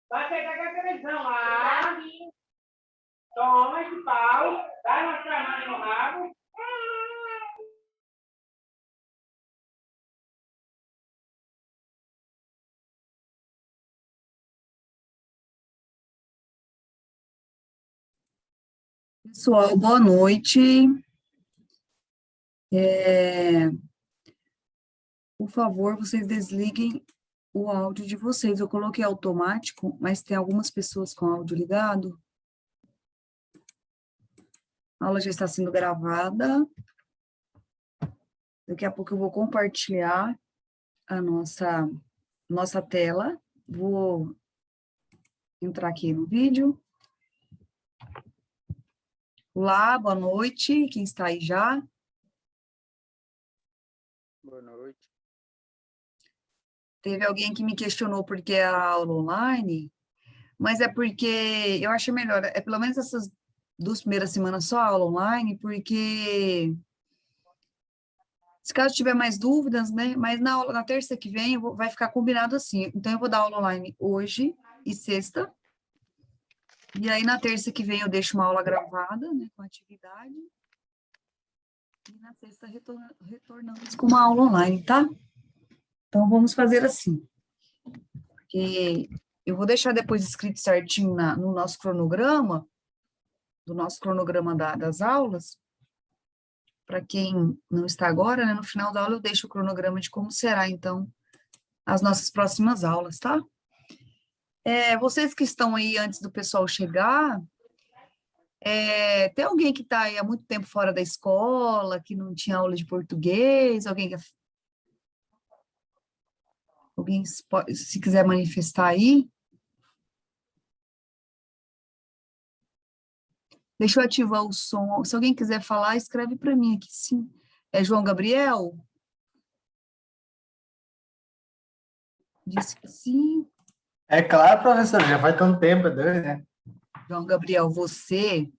Vai pegar a televisão lá. Toma esse pau. Vai mostrar mais no rabo. Pessoal, boa noite. Por favor, vocês desliguem o áudio de vocês. Eu coloquei automático, mas tem algumas pessoas com áudio ligado. A aula já está sendo gravada. Daqui a pouco eu vou compartilhar a nossa tela. Vou entrar aqui no vídeo. Olá, boa noite. Quem está aí já? Boa noite. Teve alguém que me questionou por que a aula online, mas é porque eu acho melhor, pelo menos essas 2 primeiras semanas só aula online, porque se caso tiver mais dúvidas, né, mas na terça que vem vai ficar combinado assim, então eu vou dar aula online hoje e sexta, e aí na terça que vem eu deixo uma aula gravada, né, com atividade, e na sexta retornamos com uma aula online, tá? Então vamos fazer assim, porque eu vou deixar depois escrito certinho no nosso cronograma, do nosso cronograma das aulas, para quem não está agora, né, no final da aula eu deixo o cronograma de como será, então, as nossas próximas aulas, tá? Vocês que estão aí antes do pessoal chegar, tem alguém que está aí há muito tempo fora da escola, que não tinha aula de português, alguém se quiser manifestar aí? Deixa eu ativar o som. Se alguém quiser falar, escreve para mim aqui, sim. É João Gabriel? Disse que sim. É claro, professor, já faz tanto tempo, é doido, né? João Gabriel, esse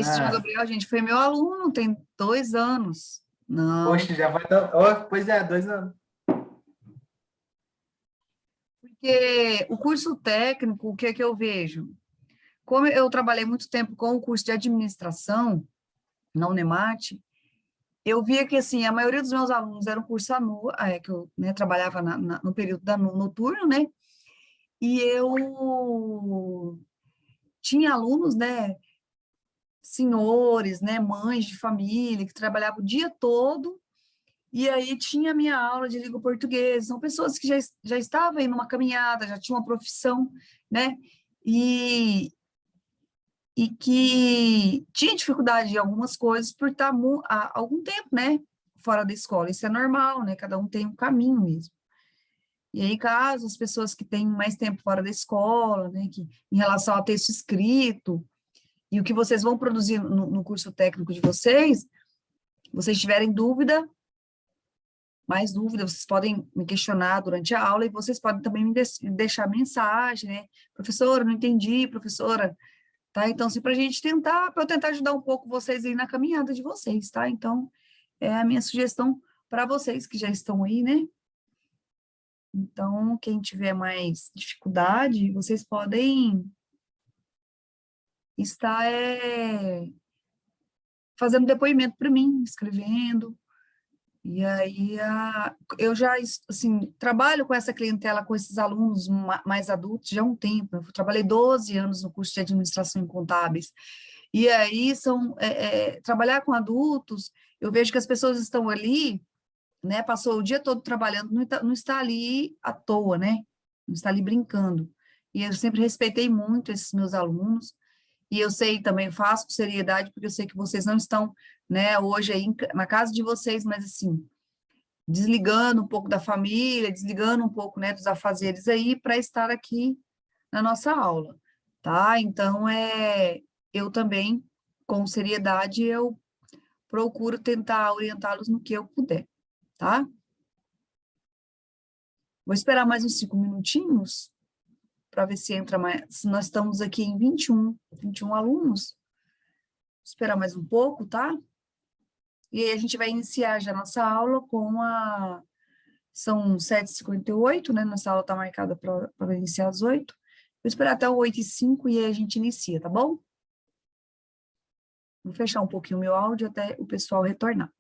João Ah, Gabriel, gente, foi meu aluno, tem 2 anos. Não, poxa, já faz tanto... Oh, pois é, 2 anos. porque o curso técnico, o que é que eu vejo? Como eu trabalhei muito tempo com o curso de administração, na Unemate, eu via que, assim, a maioria dos meus alunos eram curso que eu, né, trabalhava no período noturno, né, e eu tinha alunos, né, senhores, né, mães de família, que trabalhavam o dia todo. E aí tinha a minha aula de língua portuguesa, são pessoas que já estavam aí numa caminhada, já tinham uma profissão, né? E, e que tinha dificuldade em algumas coisas por estar há algum tempo, né? Fora da escola. Isso é normal, né? Cada um tem um caminho mesmo. E aí, caso as pessoas que têm mais tempo fora da escola, né? Que em relação ao texto escrito e o que vocês vão produzir no curso técnico de vocês tiverem dúvida, mais dúvidas, vocês podem me questionar durante a aula e vocês podem também me deixar mensagem, né? Professora, não entendi, professora, tá? Então, se para a gente tentar, para eu tentar ajudar um pouco vocês aí na caminhada de vocês, tá? Então, é a minha sugestão para vocês que já estão aí, né? Então, quem tiver mais dificuldade, vocês podem estar fazendo depoimento para mim, escrevendo. E aí, eu já, assim, trabalho com essa clientela, com esses alunos mais adultos já há um tempo. Eu trabalhei 12 anos no curso de administração em contábeis. E aí, trabalhar com adultos, eu vejo que as pessoas estão ali, né, passou o dia todo trabalhando, não está ali à toa, né? Não está ali brincando. E eu sempre respeitei muito esses meus alunos, e eu sei também, faço com seriedade, porque eu sei que vocês não estão, né, hoje aí na casa de vocês, mas assim, desligando um pouco da família, desligando um pouco, né, dos afazeres aí, para estar aqui na nossa aula, tá? Então, eu também, com seriedade, eu procuro tentar orientá-los no que eu puder, tá? Vou esperar mais uns 5 minutinhos, para ver se entra mais. Nós estamos aqui em 21 alunos. Vou esperar mais um pouco, tá? E aí a gente vai iniciar já a nossa aula com são 7h58, né? Nossa aula está marcada para iniciar às 8. Vou esperar até o 8h05 e aí a gente inicia, tá bom? Vou fechar um pouquinho o meu áudio até o pessoal retornar.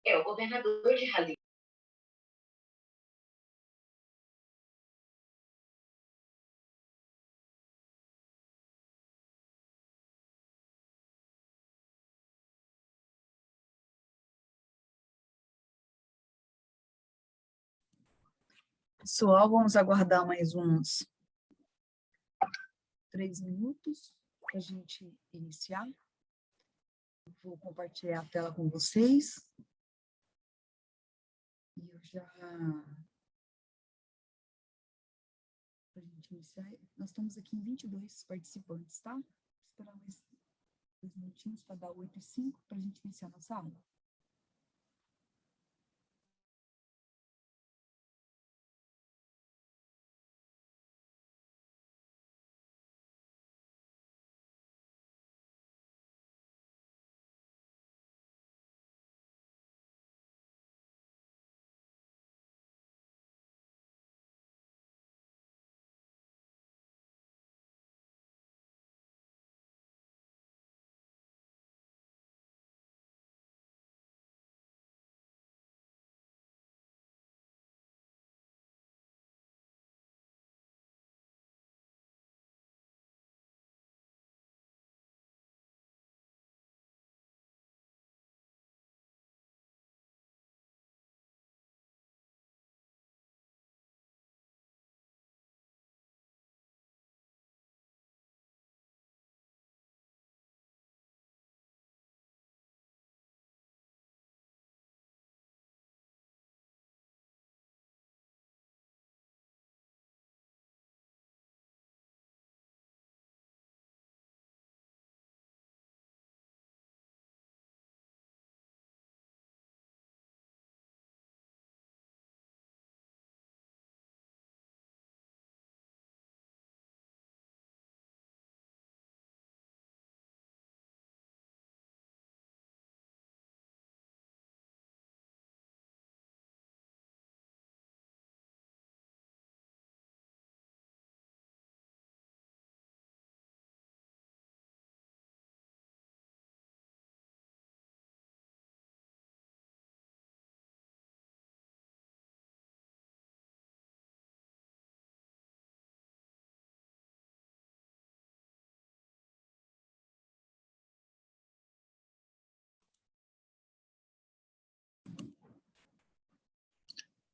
É o governador de Jalisco. Pessoal, vamos aguardar mais uns 3 minutos para a gente iniciar. Vou compartilhar a tela com vocês. E eu já... Para a gente iniciar, nós estamos aqui em 22 participantes, tá? Vou esperar mais 2 minutinhos para dar 8h05 para a gente iniciar nossa aula.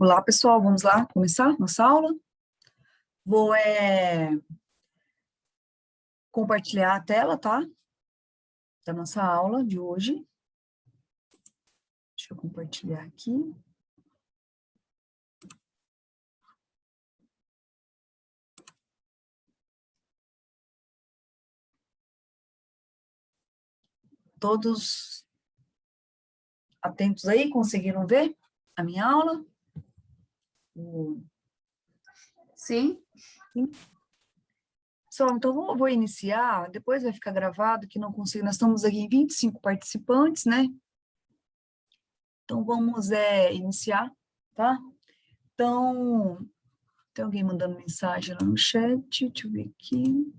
Olá, pessoal, vamos lá começar nossa aula? Vou compartilhar a tela, tá? Da nossa aula de hoje. Deixa eu compartilhar aqui. Todos atentos aí, conseguiram ver a minha aula? Sim. Pessoal, então vou iniciar, depois vai ficar gravado que não consigo, nós estamos aqui em 25 participantes, né? Então vamos iniciar, tá? Então, tem alguém mandando mensagem lá no chat, deixa eu ver aqui.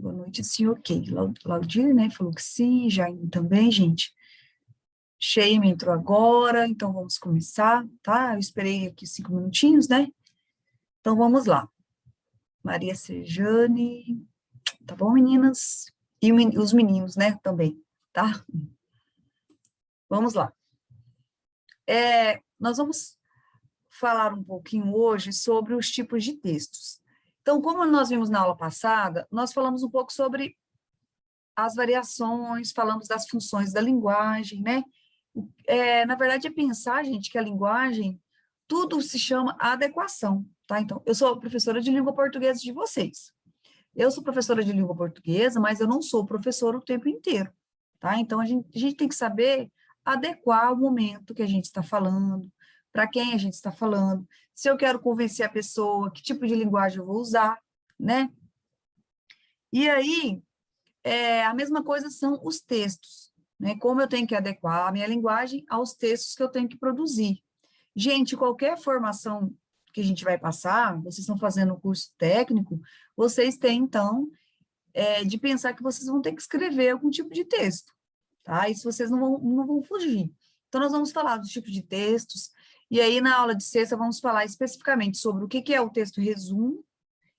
Boa noite, sim, ok. Laudir, né, falou que sim, Jaime também, gente. Sheima entrou agora, então vamos começar, tá? Eu esperei aqui 5 minutinhos, né? Então vamos lá. Maria Sejane, tá bom, meninas? E os meninos, né, também, tá? Vamos lá. Nós vamos falar um pouquinho hoje sobre os tipos de textos. Então, como nós vimos na aula passada, nós falamos um pouco sobre as variações, falamos das funções da linguagem, né? Na verdade, é pensar, gente, que a linguagem, tudo se chama adequação, tá? Então, eu sou professora de língua portuguesa de vocês. Eu sou professora de língua portuguesa, mas eu não sou professora o tempo inteiro, tá? Então, a gente tem que saber adequar o momento que a gente está falando, para quem a gente está falando, se eu quero convencer a pessoa, que tipo de linguagem eu vou usar, né? E aí, a mesma coisa são os textos, né? Como eu tenho que adequar a minha linguagem aos textos que eu tenho que produzir. Gente, qualquer formação que a gente vai passar, vocês estão fazendo um curso técnico, vocês têm, então, de pensar que vocês vão ter que escrever algum tipo de texto, tá? Isso vocês não vão fugir. Então, nós vamos falar dos tipos de textos, e aí, na aula de sexta, vamos falar especificamente sobre o que é o texto resumo,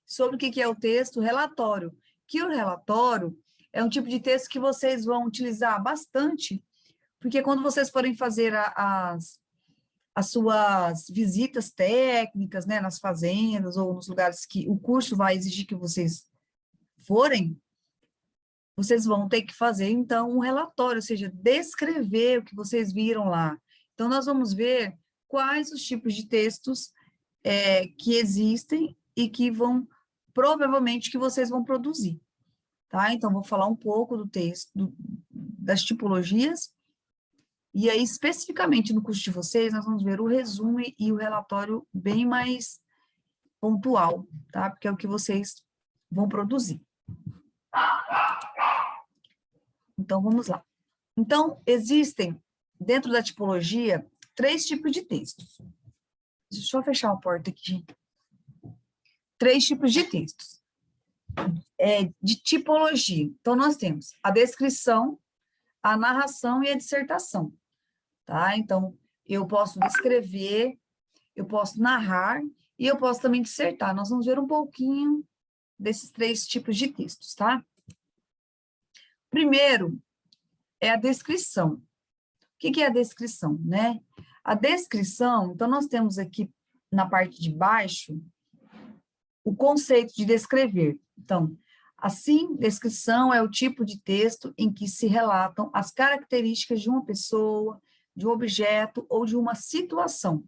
sobre o que é o texto relatório, que o relatório é um tipo de texto que vocês vão utilizar bastante, porque quando vocês forem fazer as suas visitas técnicas, né, nas fazendas ou nos lugares que o curso vai exigir que vocês forem, vocês vão ter que fazer, então, um relatório, ou seja, descrever o que vocês viram lá. Então, nós vamos ver quais os tipos de textos que existem e que provavelmente, que vocês vão produzir, tá? Então, vou falar um pouco do texto, das tipologias, e aí, especificamente no curso de vocês, nós vamos ver o resumo e o relatório bem mais pontual, tá? Porque é o que vocês vão produzir. Então, vamos lá. Então, existem, dentro da tipologia, 3 tipos de textos. Deixa eu fechar a porta aqui, gente. 3 tipos de textos. De tipologia. Então, nós temos a descrição, a narração e a dissertação, tá? Então, eu posso descrever, eu posso narrar e eu posso também dissertar. Nós vamos ver um pouquinho desses 3 tipos de textos, tá? Primeiro, é a descrição. O que é a descrição, né? A descrição, então, nós temos aqui na parte de baixo o conceito de descrever. Então, assim, descrição é o tipo de texto em que se relatam as características de uma pessoa, de um objeto ou de uma situação,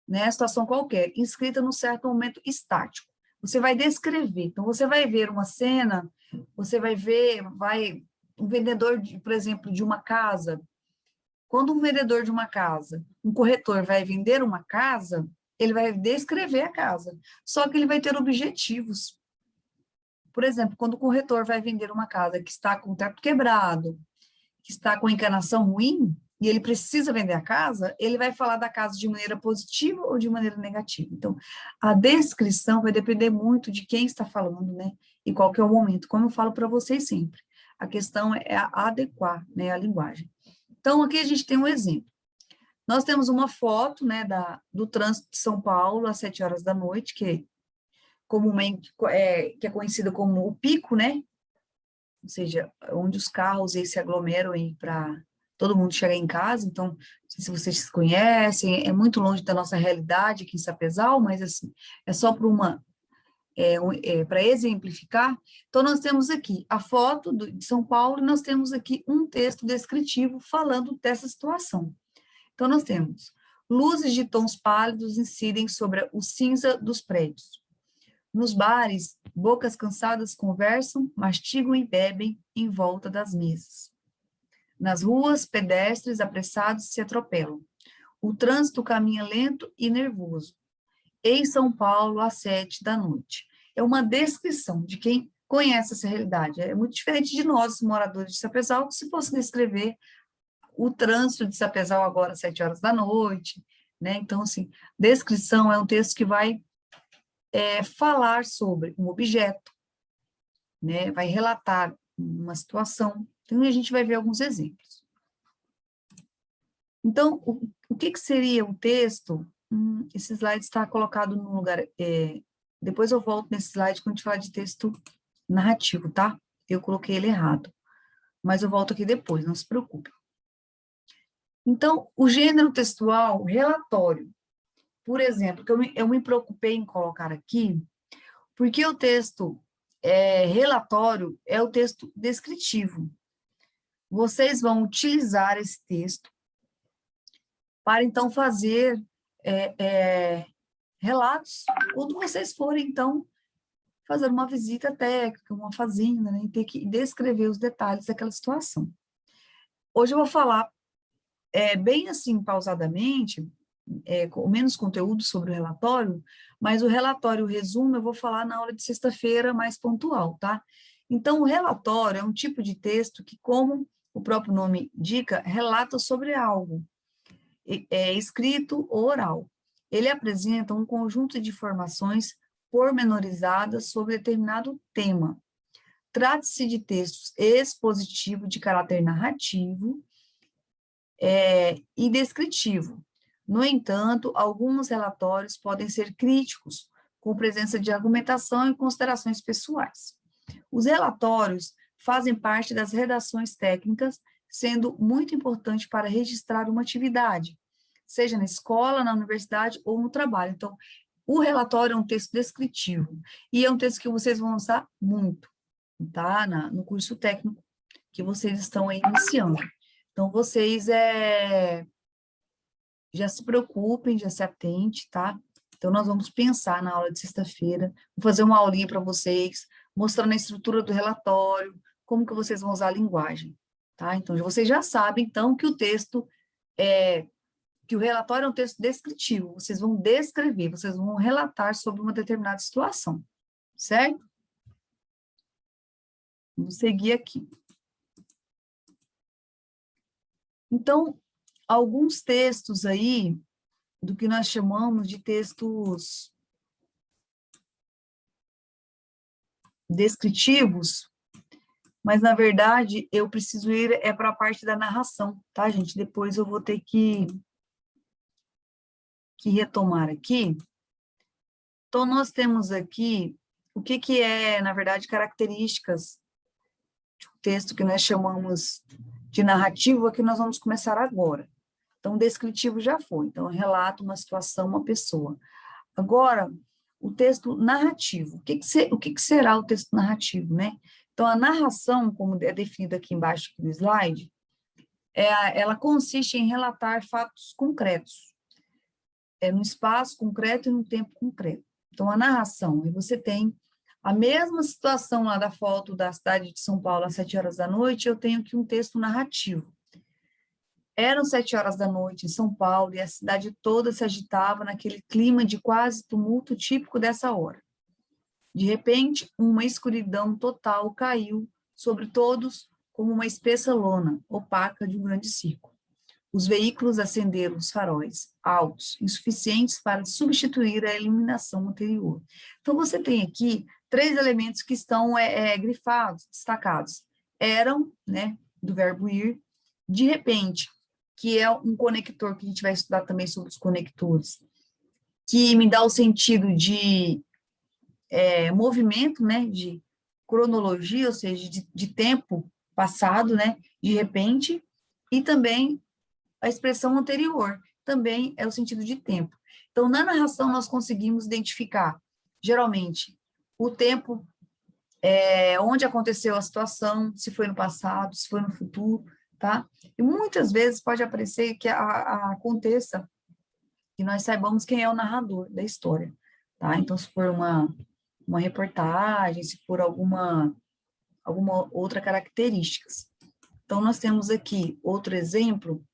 né? Situação qualquer, inscrita num certo momento estático. Você vai descrever. Então, você vai ver uma cena, você vai ver, um vendedor, por exemplo, de uma casa. Quando um vendedor de uma casa, um corretor vai vender uma casa, ele vai descrever a casa, só que ele vai ter objetivos. Por exemplo, quando o corretor vai vender uma casa que está com o teto quebrado, que está com encanação ruim, e ele precisa vender a casa, ele vai falar da casa de maneira positiva ou de maneira negativa. Então, a descrição vai depender muito de quem está falando, né? E qual que é o momento, como eu falo para vocês sempre. A questão é adequar, né, a linguagem. Então, aqui a gente tem um exemplo. Nós temos uma foto, né, do trânsito de São Paulo, às 7 horas da noite, que comumente que é conhecida como o pico, né? Ou seja, onde os carros se aglomeram para todo mundo chegar em casa, então, não sei se vocês se conhecem, é muito longe da nossa realidade aqui em Sapezal, mas assim, é só para exemplificar. Então, nós temos aqui a foto de São Paulo e nós temos aqui um texto descritivo falando dessa situação. Então, nós temos: luzes de tons pálidos incidem sobre o cinza dos prédios. Nos bares, bocas cansadas conversam, mastigam e bebem em volta das mesas. Nas ruas, pedestres apressados se atropelam. O trânsito caminha lento e nervoso. Em São Paulo, às 7 da noite. É uma descrição de quem conhece essa realidade. É muito diferente de nós, moradores de Sapezal, que se fosse descrever o trânsito de Sapezal agora às 7 horas da noite, né? Então, assim, descrição é um texto que vai falar sobre um objeto, né? Vai relatar uma situação. Então, a gente vai ver alguns exemplos. Então, o que seria o texto? Esse slide está colocado no lugar... depois eu volto nesse slide quando a gente falar de texto narrativo, tá? Eu coloquei ele errado. Mas eu volto aqui depois, não se preocupe. Então, o gênero textual, relatório. Por exemplo, que eu me preocupei em colocar aqui, porque o texto relatório é o texto descritivo. Vocês vão utilizar esse texto para, então, fazer relatos, quando vocês forem, então, fazer uma visita técnica, uma fazenda, né, e ter que descrever os detalhes daquela situação. Hoje eu vou falar bem assim, pausadamente, com menos conteúdo sobre o relatório, mas o relatório, o resumo, eu vou falar na aula de sexta-feira mais pontual, tá? Então, o relatório é um tipo de texto que, como o próprio nome indica, relata sobre algo, escrito ou oral. Ele apresenta um conjunto de informações pormenorizadas sobre determinado tema. Trata-se de textos expositivos de caráter narrativo e descritivo. No entanto, alguns relatórios podem ser críticos, com presença de argumentação e considerações pessoais. Os relatórios fazem parte das redações técnicas, sendo muito importante para registrar uma atividade, seja na escola, na universidade ou no trabalho. Então, o relatório é um texto descritivo, e é um texto que vocês vão usar muito, tá? No curso técnico que vocês estão aí iniciando. Então, vocês já se preocupem, já se atente, tá? Então, nós vamos pensar na aula de sexta-feira, vou fazer uma aulinha para vocês, mostrando a estrutura do relatório, como que vocês vão usar a linguagem, tá? Então, vocês já sabem, então, que que o relatório é um texto descritivo, vocês vão descrever, vocês vão relatar sobre uma determinada situação, certo? Vamos seguir aqui. Então, alguns textos aí, do que nós chamamos de textos descritivos, mas, na verdade, eu preciso ir para a parte da narração, tá, gente? Depois eu vou ter que retomar aqui. Então, nós temos aqui o que é, na verdade, características de um texto que nós chamamos de narrativo, que nós vamos começar agora. Então, descritivo já foi. Então, relato uma situação, uma pessoa. Agora, o texto narrativo. O que será o texto narrativo, né? Então, a narração, como é definida aqui embaixo do slide, ela consiste em relatar fatos concretos, no espaço concreto e no tempo concreto. Então, a narração, e você tem a mesma situação lá da foto da cidade de São Paulo às 7 horas da noite, eu tenho aqui um texto narrativo. Eram 7 horas da noite em São Paulo e a cidade toda se agitava naquele clima de quase tumulto típico dessa hora. De repente, uma escuridão total caiu sobre todos como uma espessa lona opaca de um grande circo. Os veículos acenderam os faróis, altos, insuficientes para substituir a iluminação anterior. Então, você tem aqui 3 elementos que estão grifados, destacados. Eram, né, do verbo ir, de repente, que é um conector que a gente vai estudar também sobre os conectores, que me dá o sentido de movimento, né, de cronologia, ou seja, de tempo passado, né, de repente, E também a expressão anterior, também é o sentido de tempo. Então, na narração, nós conseguimos identificar, geralmente, o tempo onde aconteceu a situação, se foi no passado, se foi no futuro, tá? E muitas vezes pode aparecer que aconteça que nós saibamos quem é o narrador da história, tá? Então, se for uma reportagem, se for alguma outra característica. Então, nós temos aqui outro exemplo.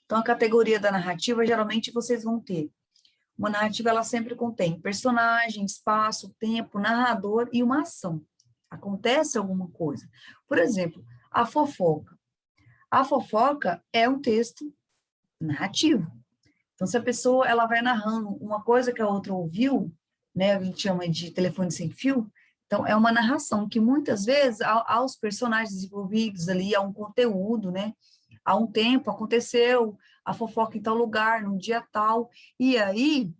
Então, a categoria da narrativa, geralmente, vocês vão ter. Uma narrativa, ela sempre contém personagem, espaço, tempo, narrador e uma ação. Acontece alguma coisa. Por exemplo, a fofoca. A fofoca é um texto narrativo. Então, se a pessoa ela vai narrando uma coisa que a outra ouviu, né, a gente chama de telefone sem fio, então é uma narração que muitas vezes há os personagens envolvidos ali, há um conteúdo, né? Há um tempo aconteceu a fofoca em tal lugar, num dia tal, e aí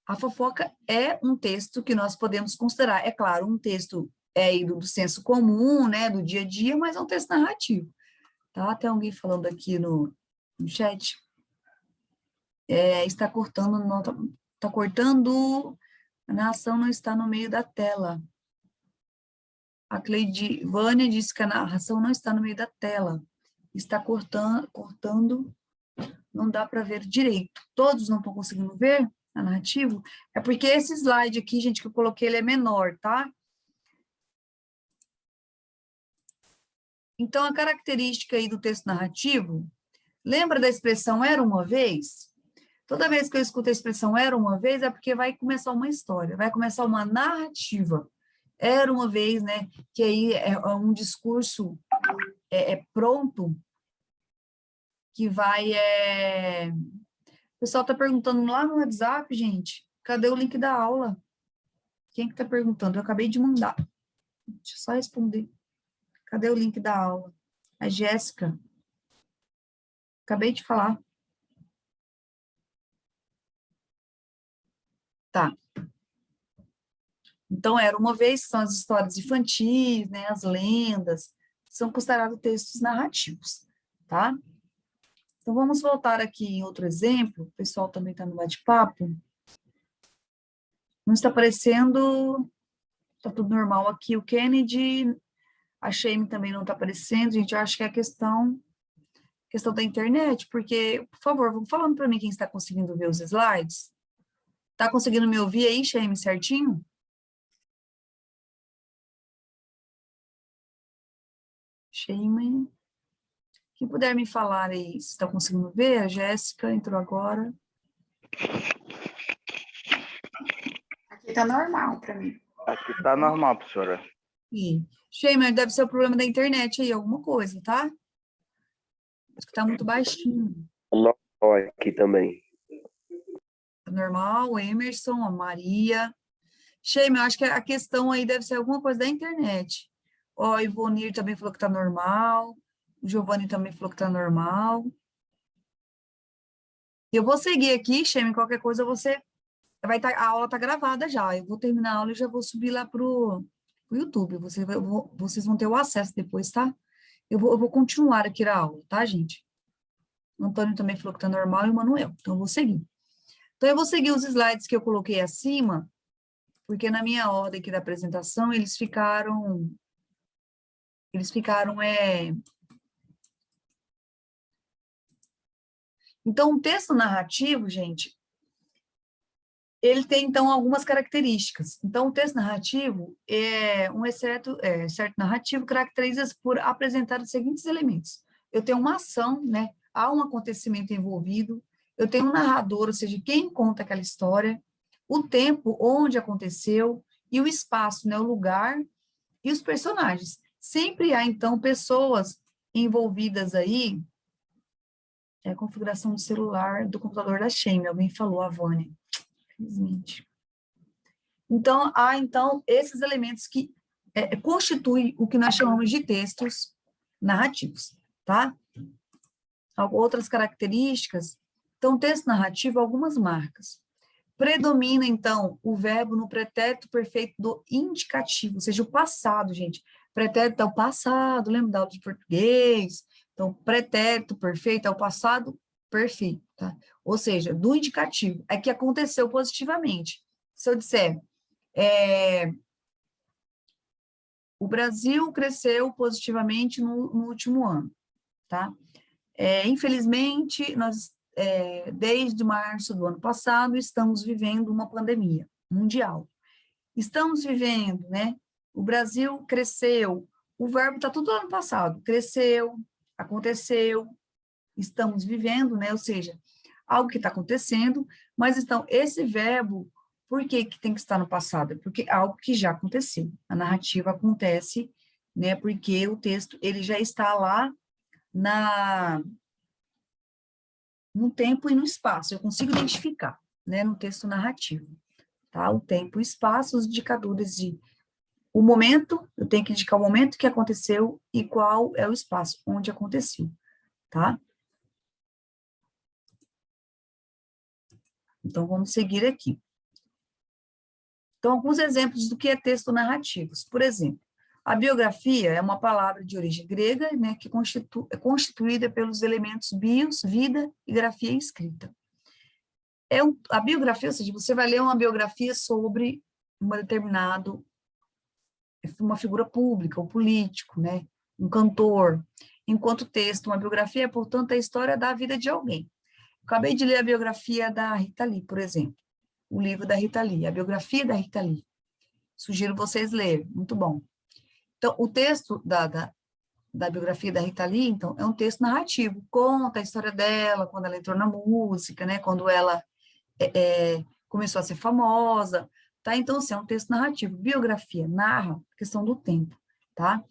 a fofoca é um texto que nós podemos considerar, é claro, um texto do senso comum, né, do dia a dia, mas é um texto narrativo, tá? Tem alguém falando aqui no chat. Está cortando, está cortando, a narração não está no meio da tela. A Cleide Vânia disse que a narração não está no meio da tela. Está cortando, não dá para ver direito. Todos não estão conseguindo ver a narrativa? É porque esse slide aqui, gente, que eu coloquei, ele é menor, tá? Então, a característica aí do texto narrativo, lembra da expressão era uma vez? Toda vez que eu escuto a expressão era uma vez, é porque vai começar uma história, vai começar uma narrativa. Era uma vez, né? Que aí é um discurso pronto, que vai... O pessoal está perguntando lá no WhatsApp, gente, cadê o link da aula? Quem que está perguntando? Eu acabei de mandar. Deixa eu só responder. Cadê o link da aula? A Jéssica. Acabei de falar. Tá. Então, era uma vez, são as histórias infantis, né, as lendas, são considerados textos narrativos, tá? Então, vamos voltar aqui em outro exemplo, o pessoal também está no bate-papo. Não está aparecendo, está tudo normal aqui, o Kennedy, a Shane também não está aparecendo, gente, eu acho que é a questão da internet, porque, por favor, vão falando para mim quem está conseguindo ver os slides. Está conseguindo me ouvir aí, Shane, certinho? Shane, quem puder me falar aí, se está conseguindo ver? A Jéssica entrou agora. Aqui tá normal para mim. Aqui tá normal, professora. E, Shane, deve ser o problema da internet aí, alguma coisa, tá? Acho que tá muito baixinho. Normal aqui também. Tá normal, o Emerson, a Maria. Shane, eu acho que a questão aí deve ser alguma coisa da internet. Ó, o Ivonir também falou que tá normal. O Giovanni também falou que tá normal. Eu vou seguir aqui, Shane, qualquer coisa você... a aula tá gravada já. Eu vou terminar a aula e já vou subir lá pro YouTube. Vocês vão ter o acesso depois, tá? Eu vou continuar aqui a aula, tá, gente? O Antônio também falou que tá normal e o Manuel. Então, eu vou seguir. Então, eu vou seguir os slides que eu coloquei acima, porque na minha ordem aqui da apresentação, eles ficaram Então, um texto narrativo, gente, ele tem, então, algumas características. Então, o texto narrativo é um certo narrativo caracteriza-se por apresentar os seguintes elementos. Eu tenho uma ação, né? Há um acontecimento envolvido, eu tenho um narrador, ou seja, quem conta aquela história, o tempo onde aconteceu, e o espaço, né? O lugar e os personagens. Sempre há, então, pessoas envolvidas aí, a configuração do celular, do computador da Shane, alguém falou, a Vânia. Infelizmente. Então, há, esses elementos que constituem o que nós chamamos de textos narrativos, tá? Outras características. Então, texto narrativo, algumas marcas. Predomina, então, o verbo no pretérito perfeito do indicativo, ou seja, o passado, gente. Pretérito é o passado, lembra da aula de português? Então, pretérito perfeito é o passado perfeito, tá? Ou seja, do indicativo, é que aconteceu positivamente. Se eu disser, o Brasil cresceu positivamente no último ano, tá? Infelizmente, nós, desde março do ano passado, estamos vivendo uma pandemia mundial. Estamos vivendo, né? O Brasil cresceu, o verbo está tudo ano passado, cresceu, aconteceu, estamos vivendo, né? Ou seja, algo que está acontecendo, mas então, esse verbo, por que que tem que estar no passado? Porque é algo que já aconteceu. A narrativa acontece, né? Porque o texto, ele já está lá no tempo e no espaço, eu consigo identificar, né? No texto narrativo, tá? O tempo e o espaço, os indicadores de o momento, eu tenho que indicar o momento que aconteceu e qual é o espaço onde aconteceu, tá? Então, vamos seguir aqui. Então, alguns exemplos do que é texto narrativos. Por exemplo, a biografia é uma palavra de origem grega, né, que é constituída pelos elementos bios, vida, e grafia escrita. A biografia, ou seja, você vai ler uma biografia sobre uma figura pública, um político, né, um cantor, enquanto texto, uma biografia é, portanto, a história da vida de alguém. Acabei de ler a biografia da Rita Lee, por exemplo, o livro da Rita Lee, a biografia da Rita Lee. Sugiro vocês lerem, muito bom. Então, o texto da biografia da Rita Lee, então, é um texto narrativo, conta a história dela, quando ela entrou na música, né, quando ela começou a ser famosa, tá? Então, assim, é um texto narrativo. Biografia narra a questão do tempo, tá?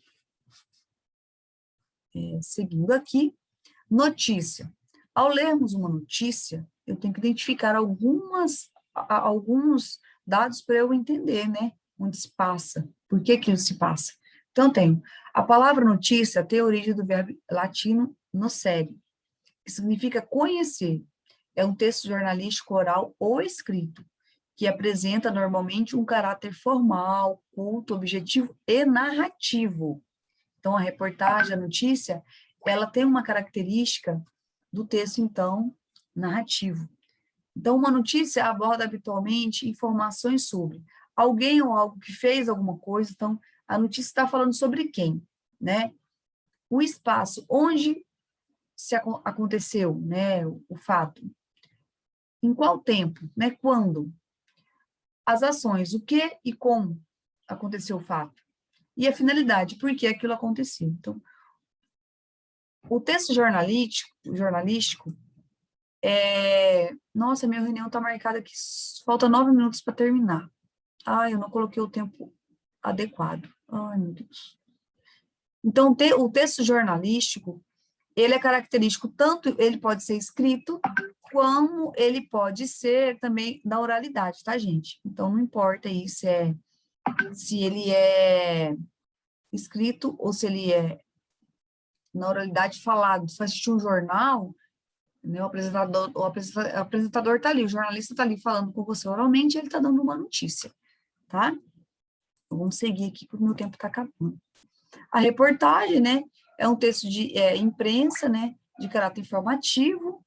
Seguindo aqui, notícia. Ao lermos uma notícia, eu tenho que identificar alguns dados para eu entender, né? Onde se passa, por que aquilo se passa. Então, tenho a palavra notícia tem origem do verbo latino nocere, que significa conhecer. É um texto jornalístico oral ou escrito, que apresenta normalmente um caráter formal, culto, objetivo e narrativo. Então, a reportagem, a notícia, ela tem uma característica do texto, então, narrativo. Então, uma notícia aborda habitualmente informações sobre alguém ou algo que fez alguma coisa, então, a notícia está falando sobre quem, né? O espaço onde aconteceu, né, o fato. Em qual tempo, né, quando? As ações, o que e como aconteceu o fato. E a finalidade, por que aquilo aconteceu. Então, o texto jornalístico nossa, minha reunião está marcada aqui, falta 9 minutos para terminar. Ai, eu não coloquei o tempo adequado. Ai, meu Deus. Então, o texto jornalístico, ele é característico, tanto ele pode ser escrito, como ele pode ser também da oralidade, tá, gente? Então, não importa aí se ele é escrito ou se ele é na oralidade falado. Se você assistir um jornal, né, o apresentador está ali, o jornalista está ali falando com você oralmente, ele está dando uma notícia, tá? Então, vamos seguir aqui, porque o meu tempo está acabando. A reportagem, né, é um texto de imprensa, né, de caráter informativo.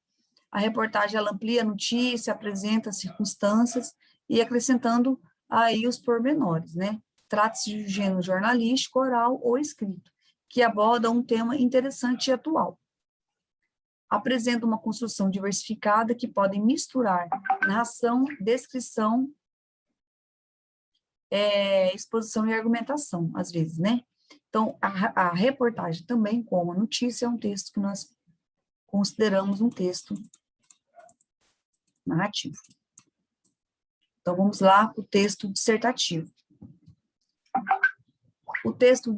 A reportagem, ela amplia a notícia, apresenta as circunstâncias e acrescentando aí os pormenores, né? Trata-se de um gênero jornalístico, oral ou escrito, que aborda um tema interessante e atual. Apresenta uma construção diversificada que pode misturar narração, descrição, exposição e argumentação, às vezes, né? Então, a reportagem também, como a notícia, é um texto que nós consideramos um texto narrativo. Então, vamos lá para o texto dissertativo. O texto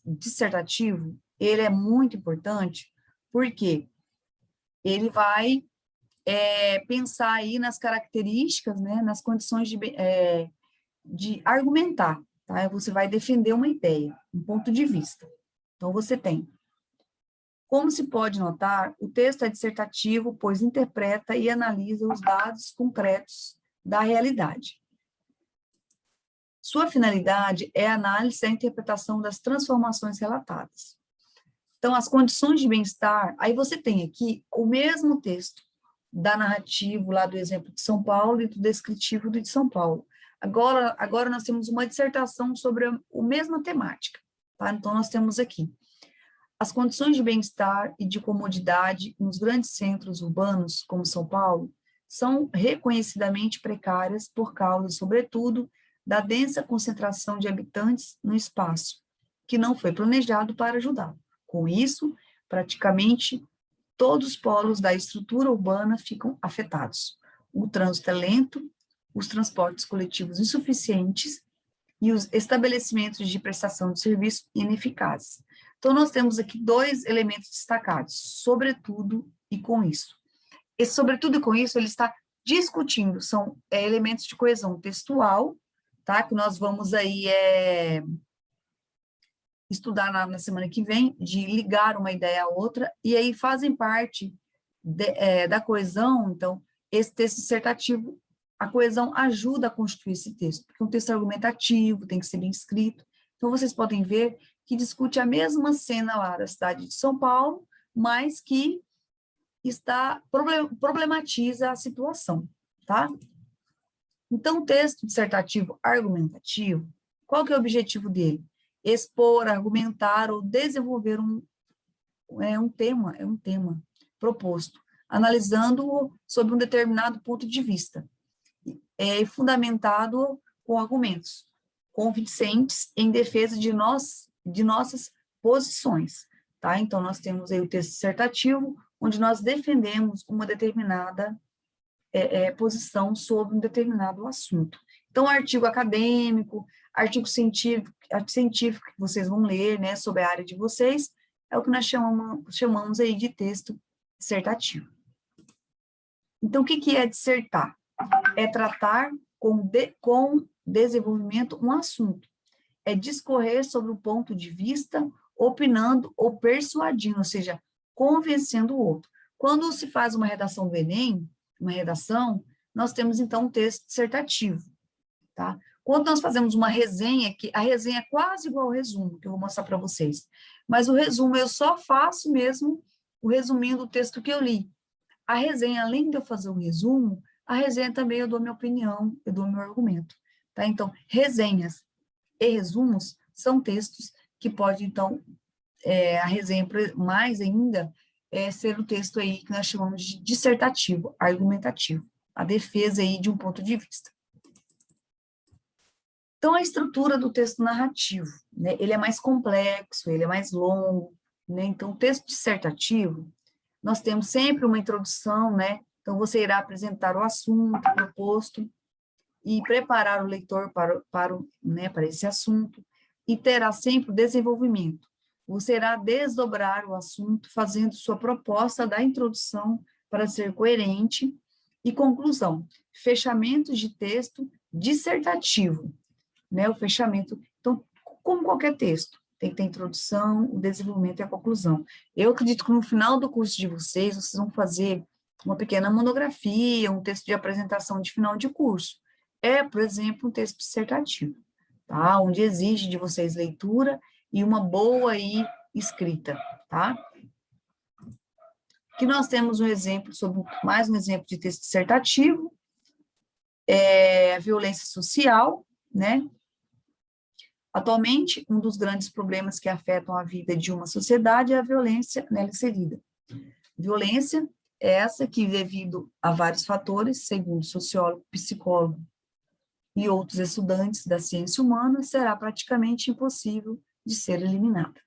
dissertativo, ele é muito importante, porque ele vai pensar aí nas características, né, nas condições de argumentar, tá? Você vai defender uma ideia, um ponto de vista. Então, você tem. Como se pode notar, o texto é dissertativo, pois interpreta e analisa os dados concretos da realidade. Sua finalidade é a análise e a interpretação das transformações relatadas. Então, as condições de bem-estar, aí você tem aqui o mesmo texto da narrativo lá do exemplo de São Paulo e do descritivo do de São Paulo. Agora nós temos uma dissertação sobre a mesma temática, tá? Então, nós temos aqui as condições de bem-estar e de comodidade nos grandes centros urbanos, como São Paulo, são reconhecidamente precárias por causa, sobretudo, da densa concentração de habitantes no espaço, que não foi planejado para ajudá-lo. Com isso, praticamente todos os polos da estrutura urbana ficam afetados. O trânsito é lento, os transportes coletivos insuficientes e os estabelecimentos de prestação de serviço ineficazes. Então, nós temos aqui dois elementos destacados, sobretudo e com isso. Esse sobretudo e com isso, ele está discutindo, são elementos de coesão textual, tá? Que nós vamos aí estudar na semana que vem, de ligar uma ideia à outra, e aí fazem parte da coesão. Então, esse texto dissertativo, a coesão ajuda a constituir esse texto, porque um texto argumentativo, tem que ser bem escrito. Então, vocês podem ver que discute a mesma cena lá da cidade de São Paulo, mas que problematiza a situação, tá? Então, o texto dissertativo argumentativo, qual que é o objetivo dele? Expor, argumentar ou desenvolver um tema proposto, analisando-o sob um determinado ponto de vista, fundamentado com argumentos convincentes em defesa de nossas posições, tá? Então, nós temos aí o texto dissertativo, onde nós defendemos uma determinada posição sobre um determinado assunto. Então, artigo acadêmico, artigo científico que vocês vão ler, né, sobre a área de vocês, é o que nós chamamos aí de texto dissertativo. Então, o que é dissertar? É tratar com desenvolvimento um assunto. É discorrer sobre o ponto de vista, opinando ou persuadindo, ou seja, convencendo o outro. Quando se faz uma redação do Enem, uma redação, nós temos, então, um texto dissertativo, tá? Quando nós fazemos uma resenha, que a resenha é quase igual ao resumo, que eu vou mostrar para vocês, mas o resumo eu só faço mesmo o resuminho do texto que eu li. A resenha, além de eu fazer o resumo, a resenha também eu dou minha opinião, eu dou meu argumento, tá? Então, resenhas e resumos são textos que pode, então, a resenha mais ainda, ser o texto aí que nós chamamos de dissertativo, argumentativo, a defesa aí de um ponto de vista. Então, a estrutura do texto narrativo, né, ele é mais complexo, ele é mais longo, né? Então, o texto dissertativo, nós temos sempre uma introdução, né? Então, você irá apresentar o assunto proposto e preparar o leitor para esse assunto, e terá sempre o desenvolvimento. Você irá desdobrar o assunto, fazendo sua proposta da introdução para ser coerente, e conclusão, fechamento de texto dissertativo, né, o fechamento. Então, como qualquer texto, tem que ter a introdução, o desenvolvimento e a conclusão. Eu acredito que no final do curso de vocês vão fazer uma pequena monografia, um texto de apresentação de final de curso. Por exemplo, um texto dissertativo, tá? Onde exige de vocês leitura e uma boa aí escrita, tá? Aqui nós temos um exemplo mais um exemplo de texto dissertativo, a violência social, né? Atualmente, um dos grandes problemas que afetam a vida de uma sociedade é a violência nela inserida. Violência é essa que, devido a vários fatores, segundo sociólogo, psicólogo e outros estudantes da ciência humana, será praticamente impossível de ser eliminada.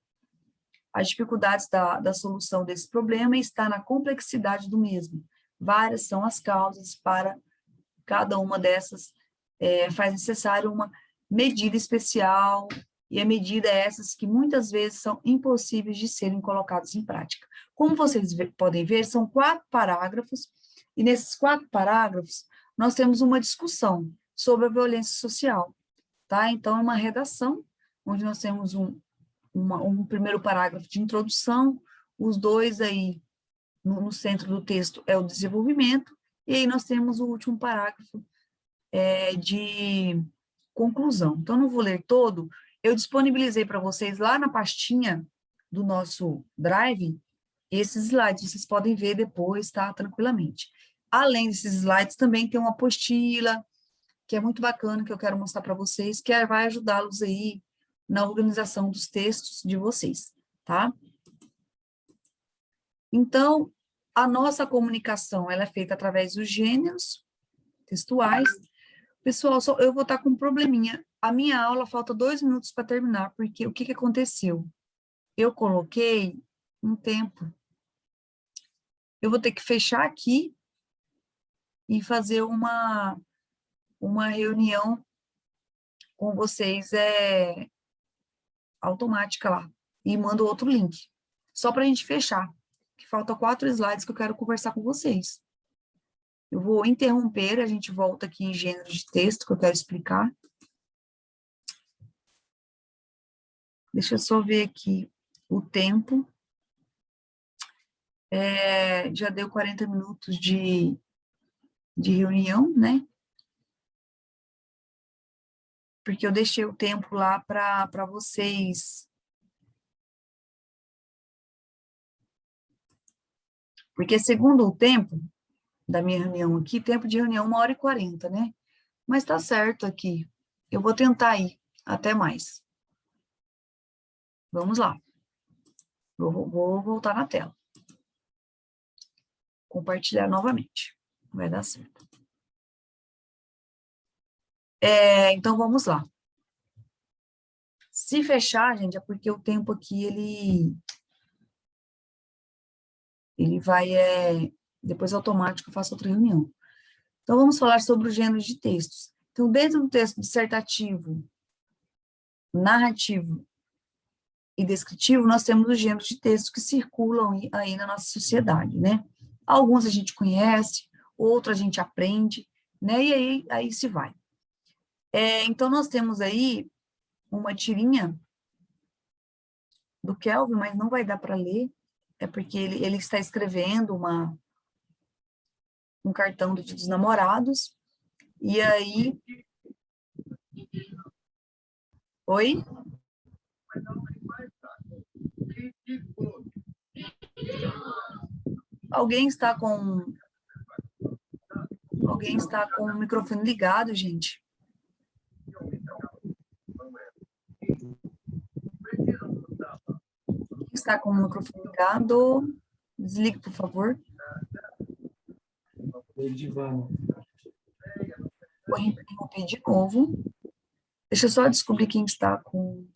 As dificuldades da solução desse problema está na complexidade do mesmo. Várias são as causas, para cada uma dessas faz necessário uma medida especial, e a medida é essas que muitas vezes são impossíveis de serem colocadas em prática. Como vocês podem ver, são 4 parágrafos, e nesses 4 parágrafos nós temos uma discussão sobre a violência social, tá? Então, é uma redação, onde nós temos um primeiro parágrafo de introdução, os 2 aí no centro do texto é o desenvolvimento, e aí nós temos o último parágrafo de conclusão. Então, não vou ler todo, eu disponibilizei para vocês lá na pastinha do nosso Drive esses slides, vocês podem ver depois, tá? Tranquilamente. Além desses slides, também tem uma apostila, que é muito bacana, que eu quero mostrar para vocês, que vai ajudá-los aí na organização dos textos de vocês, tá? Então, a nossa comunicação, ela é feita através dos gêneros textuais. Pessoal, eu vou estar com um probleminha. A minha aula falta 2 minutos para terminar, porque o que que aconteceu? Eu coloquei um tempo. Eu vou ter que fechar aqui e fazer uma reunião com vocês automática lá. E mando outro link. Só para a gente fechar. Que falta 4 slides que eu quero conversar com vocês. Eu vou interromper, a gente volta aqui em gênero de texto, que eu quero explicar. Deixa eu só ver aqui o tempo. Já deu 40 minutos de reunião, né? Porque eu deixei o tempo lá para vocês. Porque segundo o tempo da minha reunião aqui, tempo de reunião 1h40, né? Mas tá certo aqui. Eu vou tentar ir até mais. Vamos lá. Vou voltar na tela. Compartilhar novamente. Vai dar certo. Então, vamos lá. Se fechar, gente, é porque o tempo aqui, ele vai, depois automático eu faço outra reunião. Então, vamos falar sobre os gêneros de textos. Então, dentro do texto dissertativo, narrativo e descritivo, nós temos os gêneros de texto que circulam aí na nossa sociedade, né? Alguns a gente conhece, outros a gente aprende, né? E aí se vai. Então, nós temos aí uma tirinha do Kelvin, mas não vai dar para ler, é porque ele está escrevendo um cartão do Dia dos Namorados, e aí... Oi? Alguém está com o microfone ligado, gente? Quem está com o microfone ligado? Desligue, por favor. Vou interromper de novo. Deixa eu só descobrir quem está com